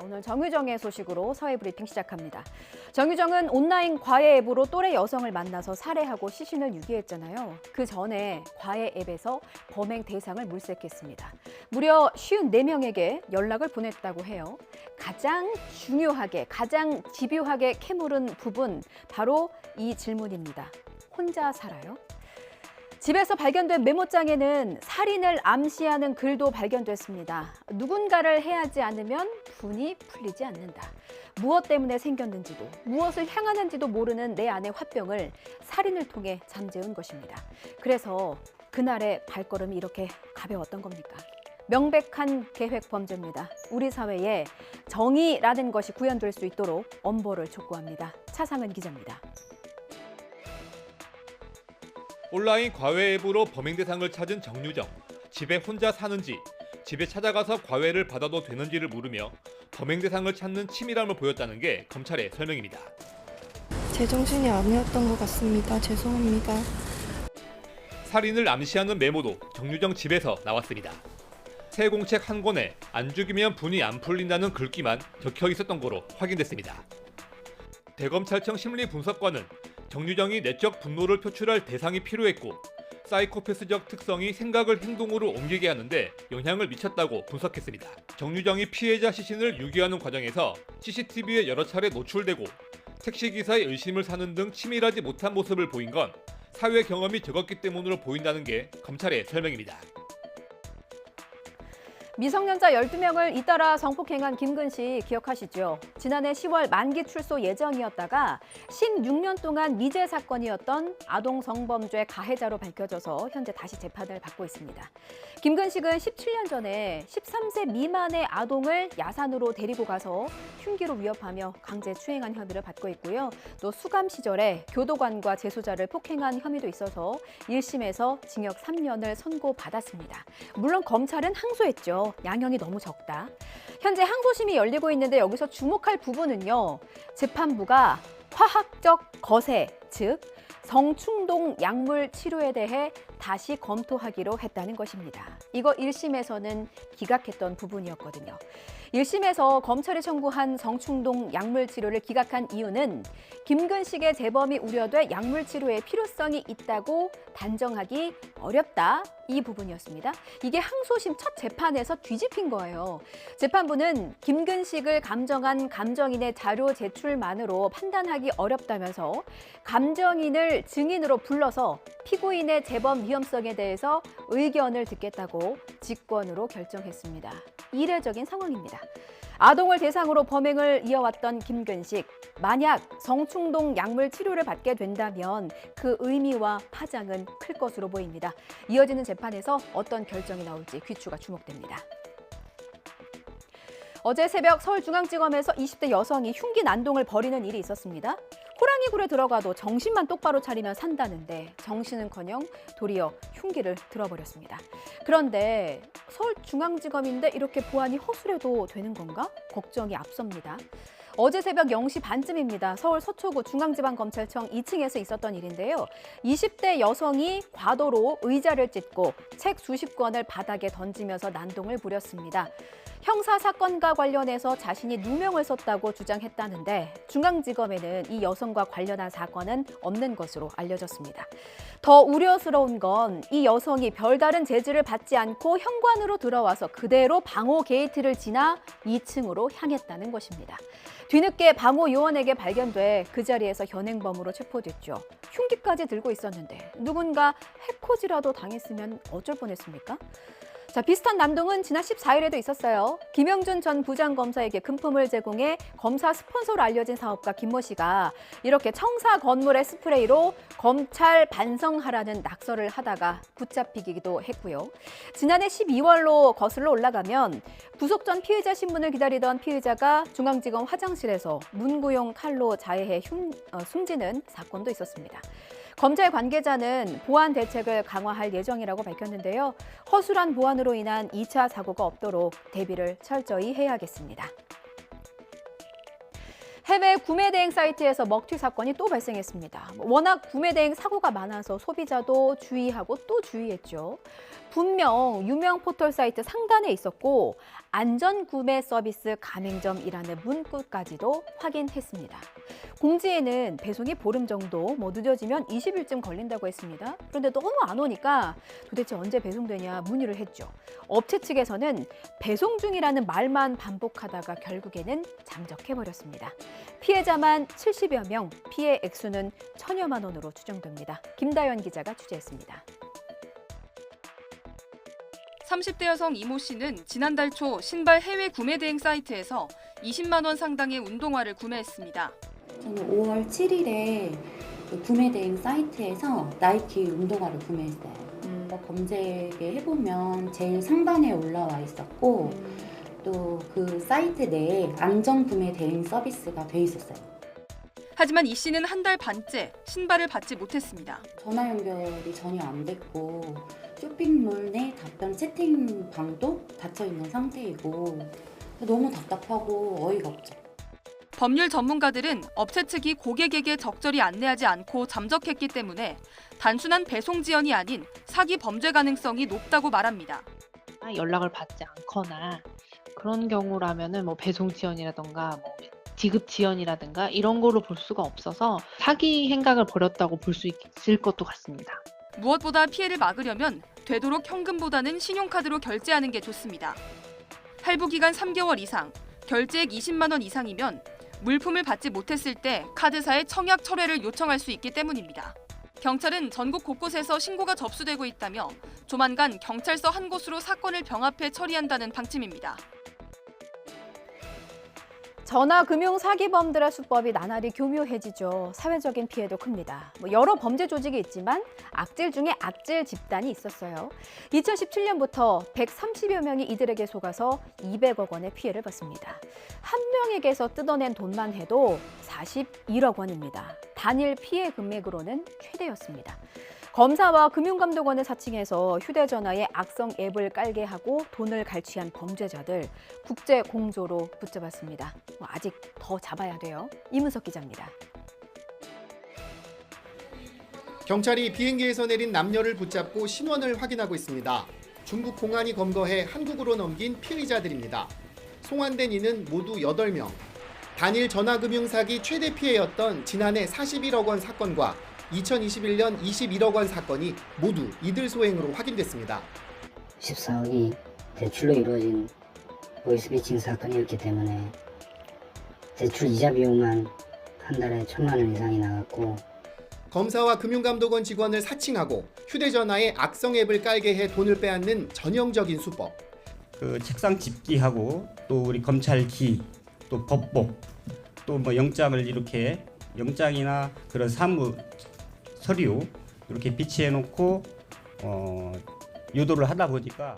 오늘 정유정의 소식으로 서해 브리핑 시작합니다. 정유정은 온라인 과외 앱으로 또래 여성을 만나서 살해하고 시신을 유기했잖아요. 그 전에 과외 앱에서 범행 대상을 물색했습니다. 무려 54명에게 연락을 보냈다고 해요. 가장 중요하게, 가장 집요하게 캐물은 부분, 바로 이 질문입니다. 혼자 살아요? 집에서 발견된 메모장에는 살인을 암시하는 글도 발견됐습니다. 누군가를 해하지 않으면 분이 풀리지 않는다. 무엇 때문에 생겼는지도, 무엇을 향하는지도 모르는 내 안의 화병을 살인을 통해 잠재운 것입니다. 그래서 그날의 발걸음이 이렇게 가벼웠던 겁니까? 명백한 계획 범죄입니다. 우리 사회에 정의라는 것이 구현될 수 있도록 엄벌을 촉구합니다. 차상은 기자입니다. 온라인 과외 앱으로 범행 대상을 찾은 정유정. 집에 혼자 사는지, 집에 찾아가서 과외를 받아도 되는지를 물으며 범행 대상을 찾는 치밀함을 보였다는 게 검찰의 설명입니다. 제정신이 아니었던 것 같습니다. 죄송합니다. 살인을 암시하는 메모도 정유정 집에서 나왔습니다. 새 공책 한 권에 안 죽이면 분이 안 풀린다는 글귀만 적혀 있었던 거로 확인됐습니다. 대검찰청 심리분석관은 정유정이 내적 분노를 표출할 대상이 필요했고 사이코패스적 특성이 생각을 행동으로 옮기게 하는데 영향을 미쳤다고 분석했습니다. 정유정이 피해자 시신을 유기하는 과정에서 CCTV에 여러 차례 노출되고 택시기사의 의심을 사는 등 치밀하지 못한 모습을 보인 건 사회 경험이 적었기 때문으로 보인다는 게 검찰의 설명입니다. 미성년자 12명을 잇따라 성폭행한 김근식 기억하시죠? 지난해 10월 만기 출소 예정이었다가 16년 동안 미제 사건이었던 아동 성범죄 가해자로 밝혀져서 현재 다시 재판을 받고 있습니다. 김근식은 17년 전에 13세 미만의 아동을 야산으로 데리고 가서 흉기로 위협하며 강제 추행한 혐의를 받고 있고요. 또 수감 시절에 교도관과 재소자를 폭행한 혐의도 있어서 1심에서 징역 3년을 선고받았습니다. 물론 검찰은 항소했죠. 양형이 너무 적다. 현재 항소심이 열리고 있는데 여기서 주목할 부분은요. 재판부가 화학적 거세, 즉 성충동 약물 치료에 대해 다시 검토하기로 했다는 것입니다. 이거 1심에서는 기각했던 부분이었거든요. 1심에서 검찰이 청구한 성충동 약물 치료를 기각한 이유는 김근식의 재범이 우려돼 약물 치료의 필요성이 있다고 단정하기 어렵다. 이 부분이었습니다. 이게 항소심 첫 재판에서 뒤집힌 거예요. 재판부는 김근식을 감정한 감정인의 자료 제출만으로 판단하기 어렵다면서 감정인을 증인으로 불러서 피고인의 재범 위험성에 대해서 의견을 듣겠다고 직권으로 결정했습니다. 이례적인 상황입니다. 아동을 대상으로 범행을 이어왔던 김근식, 만약 성충동 약물 치료를 받게 된다면 그 의미와 파장은 클 것으로 보입니다. 이어지는 재판에서 어떤 결정이 나올지 귀추가 주목됩니다. 어제 새벽 서울중앙지검에서 20대 여성이 흉기 난동을 벌이는 일이 있었습니다. 호랑이 굴에 들어가도 정신만 똑바로 차리면 산다는데 정신은커녕 도리어 흉기를 들어버렸습니다. 그런데 서울중앙지검인데 이렇게 보안이 허술해도 되는 건가? 걱정이 앞섭니다. 어제 새벽 0시 반쯤입니다. 서울 서초구 중앙지방검찰청 2층에서 있었던 일인데요. 20대 여성이 과도로 의자를 찢고 책 수십 권을 바닥에 던지면서 난동을 부렸습니다. 형사사건과 관련해서 자신이 누명을 썼다고 주장했다는데 중앙지검에는 이 여성과 관련한 사건은 없는 것으로 알려졌습니다. 더 우려스러운 건 이 여성이 별다른 제지를 받지 않고 현관으로 들어와서 그대로 방호 게이트를 지나 2층으로 향했다는 것입니다. 뒤늦게 방호 요원에게 발견돼 그 자리에서 현행범으로 체포됐죠. 흉기까지 들고 있었는데 누군가 해코지라도 당했으면 어쩔 뻔했습니까? 자, 비슷한 난동은 지난 14일에도 있었어요. 김영준 전 부장검사에게 금품을 제공해 검사 스폰서로 알려진 사업가 김모 씨가 이렇게 청사 건물의 스프레이로 검찰 반성하라는 낙서를 하다가 붙잡히기도 했고요. 지난해 12월로 거슬러 올라가면 구속 전 피의자 신문을 기다리던 피의자가 중앙지검 화장실에서 문구용 칼로 자해해 숨지는 사건도 있었습니다. 검찰 관계자는 보안 대책을 강화할 예정이라고 밝혔는데요. 허술한 보안으로 인한 2차 사고가 없도록 대비를 철저히 해야겠습니다. 해외 구매 대행 사이트에서 먹튀 사건이 또 발생했습니다. 워낙 구매 대행 사고가 많아서 소비자도 주의하고 또 주의했죠. 분명 유명 포털 사이트 상단에 있었고 안전구매 서비스 가맹점이라는 문구까지도 확인했습니다. 공지에는 배송이 보름 정도, 늦어지면 20일쯤 걸린다고 했습니다. 그런데 너무 안 오니까 도대체 언제 배송되냐 문의를 했죠. 업체 측에서는 배송 중이라는 말만 반복하다가 결국에는 잠적해버렸습니다. 피해자만 70여 명, 피해 액수는 1,000여만 원으로 추정됩니다. 김다연 기자가 취재했습니다. 30대 여성 이모 씨는 지난달 초 신발 해외 구매 대행 사이트에서 20만 원 상당의 운동화를 구매했습니다. 저는 5월 7일에 그 구매 대행 사이트에서 나이키 운동화를 구매했어요. 검색에 해보면 제일 상단에 올라와 있었고 또 그 사이트 내에 안전 구매 대행 서비스가 돼 있었어요. 하지만 이 씨는 한 달 반째 신발을 받지 못했습니다. 전화 연결이 전혀 안 됐고 쇼핑몰 내 답변 채팅방도 닫혀 있는 상태이고 너무 답답하고 어이가 없죠. 법률 전문가들은 업체 측이 고객에게 적절히 안내하지 않고 잠적했기 때문에 단순한 배송 지연이 아닌 사기 범죄 가능성이 높다고 말합니다. 연락을 받지 않거나 그런 경우라면은 배송 지연이라든가 지급 지연이라든가 이런 거로 볼 수가 없어서 사기 행각을 벌였다고 볼 수 있을 것도 같습니다. 무엇보다 피해를 막으려면 되도록 현금보다는 신용카드로 결제하는 게 좋습니다. 할부 기간 3개월 이상, 결제액 20만 원 이상이면 물품을 받지 못했을 때 카드사에 청약 철회를 요청할 수 있기 때문입니다. 경찰은 전국 곳곳에서 신고가 접수되고 있다며 조만간 경찰서 한 곳으로 사건을 병합해 처리한다는 방침입니다. 전화금융 사기범들의 수법이 나날이 교묘해지죠. 사회적인 피해도 큽니다. 여러 범죄 조직이 있지만 악질 중에 악질 집단이 있었어요. 2017년부터 130여 명이 이들에게 속아서 200억 원의 피해를 봤습니다. 한 명에게서 뜯어낸 돈만 해도 41억 원입니다. 단일 피해 금액으로는 최대였습니다. 검사와 금융감독원을 사칭해서 휴대전화에 악성 앱을 깔게 하고 돈을 갈취한 범죄자들 국제 공조로 붙잡았습니다. 아직 더 잡아야 돼요. 이문석 기자입니다. 경찰이 비행기에서 내린 남녀를 붙잡고 신원을 확인하고 있습니다. 중국 공안이 검거해 한국으로 넘긴 피의자들입니다. 송환된 이는 모두 8명. 단일 전화금융 사기 최대 피해였던 지난해 41억 원 사건과 2021년 21억 원 사건이 모두 이들 소행으로 확인됐습니다. 14억이 대출로 이루어진 보이스피싱 사건이었기 때문에 대출 이자 비용만 한 달에 1,000만 원 이상이 나갔고, 검사와 금융감독원 직원을 사칭하고 휴대전화에 악성 앱을 깔게 해 돈을 빼앗는 전형적인 수법. 그 책상 집기하고 또 우리 검찰기, 또 법복, 또 영장을 이렇게 영장이나 그런 사무 서류 이렇게 비치해 놓고 유도를 하다 보니까